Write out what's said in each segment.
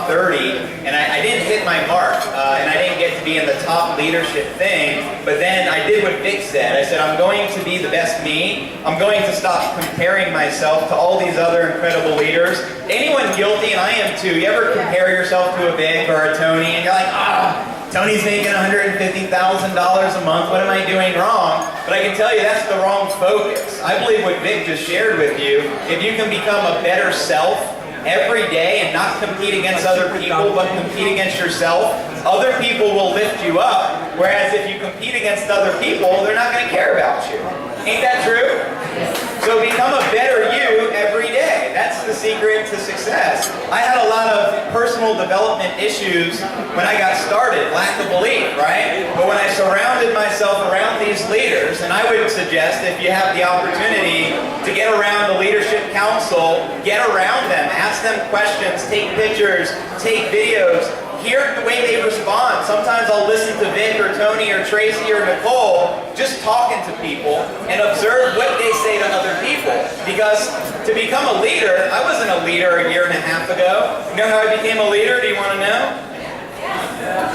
30, and I didn't hit my mark, and I didn't get to be in the top leadership thing, but then I did what Vic said. I said, I'm going to be the best me. I'm going to stop comparing myself to all these other incredible leaders. Anyone guilty, and I am too, you ever compare yourself to a Vic or a Tony, and you're like, Tony's making $150,000 a month, what am I doing wrong? But I can tell you that's the wrong focus. I believe what Vic just shared with you, if you can become a better self every day and not compete against other people, but compete against yourself, other people will lift you up, whereas if you compete against other people, they're not going to care about you. Ain't that true? So become a better you every day. That's the secret to success. I had a lot of personal development issues when I got started, lack of belief, right? But when I surrounded myself around these leaders, and I would suggest if you have the opportunity to get around the leadership council, get around them, ask them questions, take pictures, take videos, hear the way they respond. Sometimes I'll listen to Vic or Tony or Tracy or Nicole just talking to people and observe what they say to other people. Because to become a leader, I wasn't a leader a year and a half ago. You know how I became a leader? Do you want to know?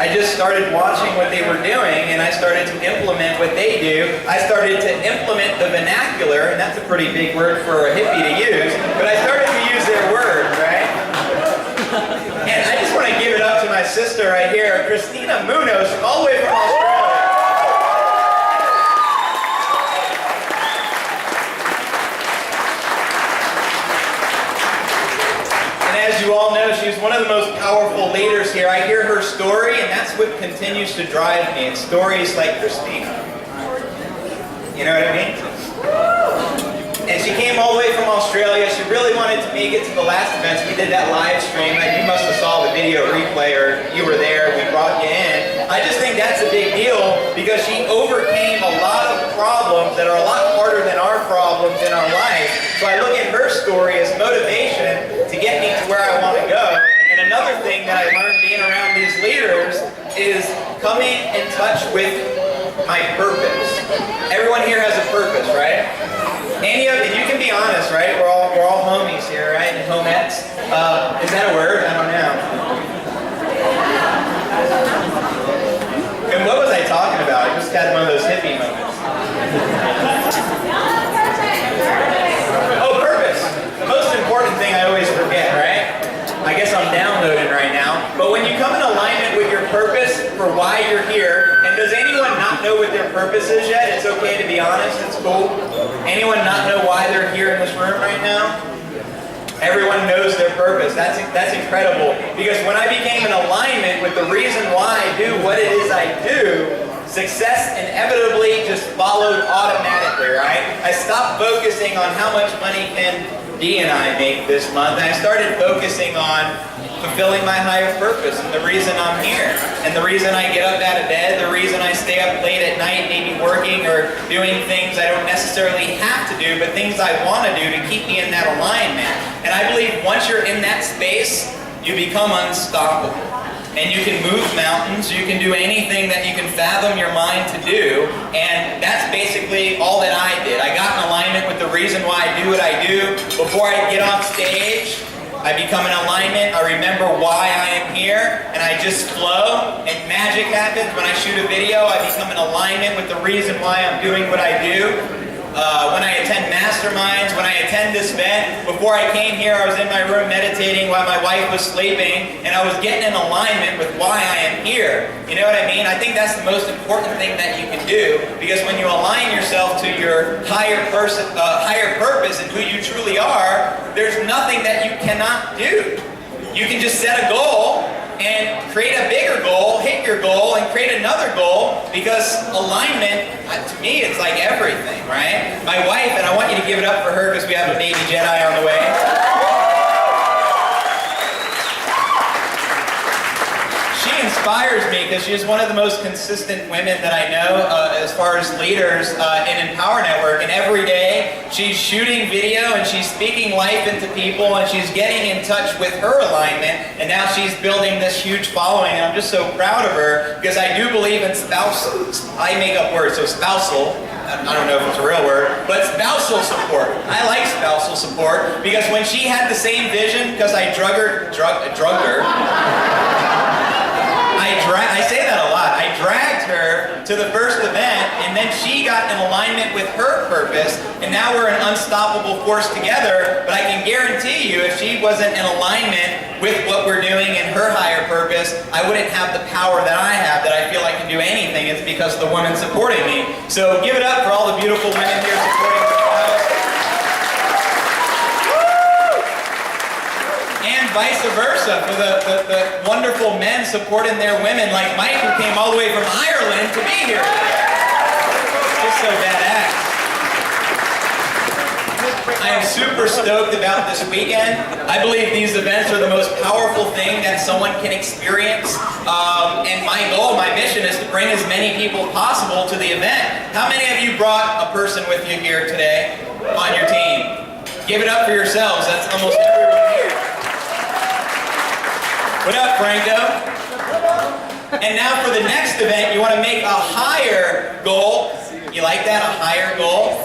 I just started watching what they were doing and I started to implement what they do. I started to implement the vernacular, and that's a pretty big word for a hippie to use, but I started to use their words, right? And I just want to give it up to my sister right here, Christina Munoz, all the way from Australia. And as you all know, she's one of the most powerful leaders here. I hear her story, and that's what continues to drive me. It's stories like Christina. You know what I mean? And she came all the way from Australia. She really wanted to make it to the last events. We did that live stream. You must have saw the video replay, or you were there. We brought you in. I just think that's a big deal because she overcame a lot of problems that are a lot harder than our problems in our life. So I look at her story as motivation to get me to where I want to go. And another thing that I learned being around these leaders is coming in touch with my purpose. Everyone here has a purpose, right? Any of you can be honest, right? We're all homies here, right? And homettes. Is that a word? I don't know. And what was I talking about? I just had one of those hippie moments. Oh, purpose. The most important thing I always forget, right? I guess I'm downloading right now. But when you come in alignment with your purpose for why you're here, and does anyone not know what their purpose is yet? It's okay to be honest, it's cool. Anyone not know why they're here in this room right now? Everyone knows their purpose. That's incredible. Because when I became in alignment with the reason why I do what it is I do, success inevitably just followed automatically, right? I stopped focusing on how much money can Dee and I make this month, and I started focusing on fulfilling my higher purpose and the reason I'm here and the reason I get up out of bed, the reason I stay up late at night maybe working or doing things I don't necessarily have to do, but things I want to do to keep me in that alignment. And I believe once you're in that space, you become unstoppable. And you can move mountains, you can do anything that you can fathom your mind to do, and that's basically all that I did. I got in alignment with the reason why I do what I do. Before I get on stage, I become in alignment, I remember why I am here, and I just flow, and magic happens. When I shoot a video, I become in alignment with the reason why I'm doing what I do. When I attend masterminds, when I attend this event, before I came here, I was in my room meditating while my wife was sleeping, and I was getting in alignment with why I am here. You know what I mean? I think that's the most important thing that you can do, because when you align yourself to your higher purpose and who you truly are, there's nothing that you cannot do. You can just set a goal and create a bigger goal, hit your goal, and create another goal, because alignment, to me, it's like everything, right? My wife, and I want you to give it up for her because we have a baby Jedi on the way. She inspires me because she's one of the most consistent women that I know as far as leaders in Empower Network. And every day she's shooting video and she's speaking life into people and she's getting in touch with her alignment. And now she's building this huge following. And I'm just so proud of her because I do believe in spousal. I make up words, so spousal. I don't know if it's a real word, but spousal support. I like spousal support because when she had the same vision, because I drugged her. to the first event, and then she got in alignment with her purpose, and now we're an unstoppable force together. But I can guarantee you, if she wasn't in alignment with what we're doing in her higher purpose, I wouldn't have the power that I have, that I feel I can do anything. It's because of the women supporting me. So give it up for all the beautiful women here supporting me. And vice versa, for the wonderful men supporting their women, like Mike, who came all the way from Ireland to be here today. Just so badass. I am super stoked about this weekend. I believe these events are the most powerful thing that someone can experience. And my goal, my mission is to bring as many people possible to the event. How many of you brought a person with you here today on your team? Give it up for yourselves. That's almost everyone here. What up, Franco? And now for the next event, you want to make a higher goal. You like that? A higher goal?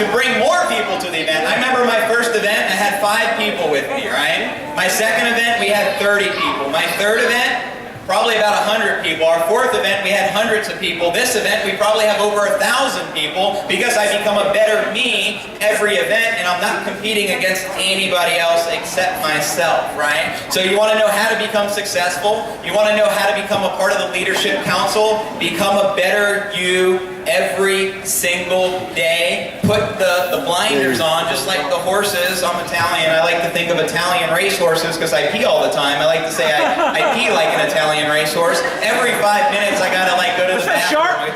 To bring more people to the event. I remember my first event, I had 5 people with me, right? My second event, we had 30 people. My third event, probably about 100 people. Our fourth event, we had hundreds of people. This event, we probably have over 1,000 people because I become a better me every event, and I'm not competing against anybody else except myself, right? So you want to know how to become successful. You want to know how to become a part of the Leadership Council. Become a better you every single day. Put the blinders on, just like the horses. I'm Italian. I like to think of Italian racehorses because I pee all the time. I like to say I pee like an Italian racehorse. Every 5 minutes I gotta like go to the bathroom. Sharp?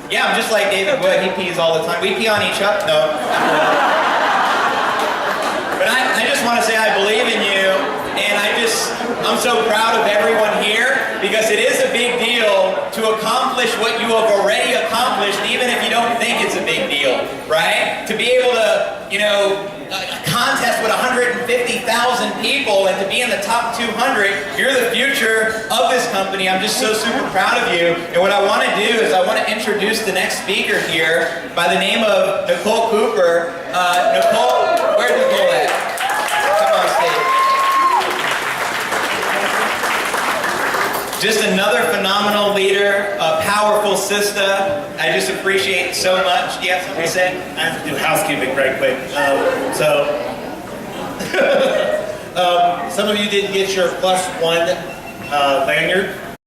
Yeah, I'm just like David Wood. He pees all the time. We pee on each other. No. But I just want to say I believe in you, and I'm so proud of everyone here, because it is a big deal to accomplish what you have already accomplished, even if you don't think it's a big deal, right? To be able to, a contest with 150,000 people and to be in the top 200, you're the future of this company. I'm just so super proud of you. And what I want to do is I want to introduce the next speaker here by the name of Nicole Cooper. Nicole, where's Nicole at? Come on stage. Just another phenomenal leader, a powerful sister. I just appreciate it so much. Do you have something to say? I have to do housekeeping right quick. Some of you didn't get your +1 lanyard.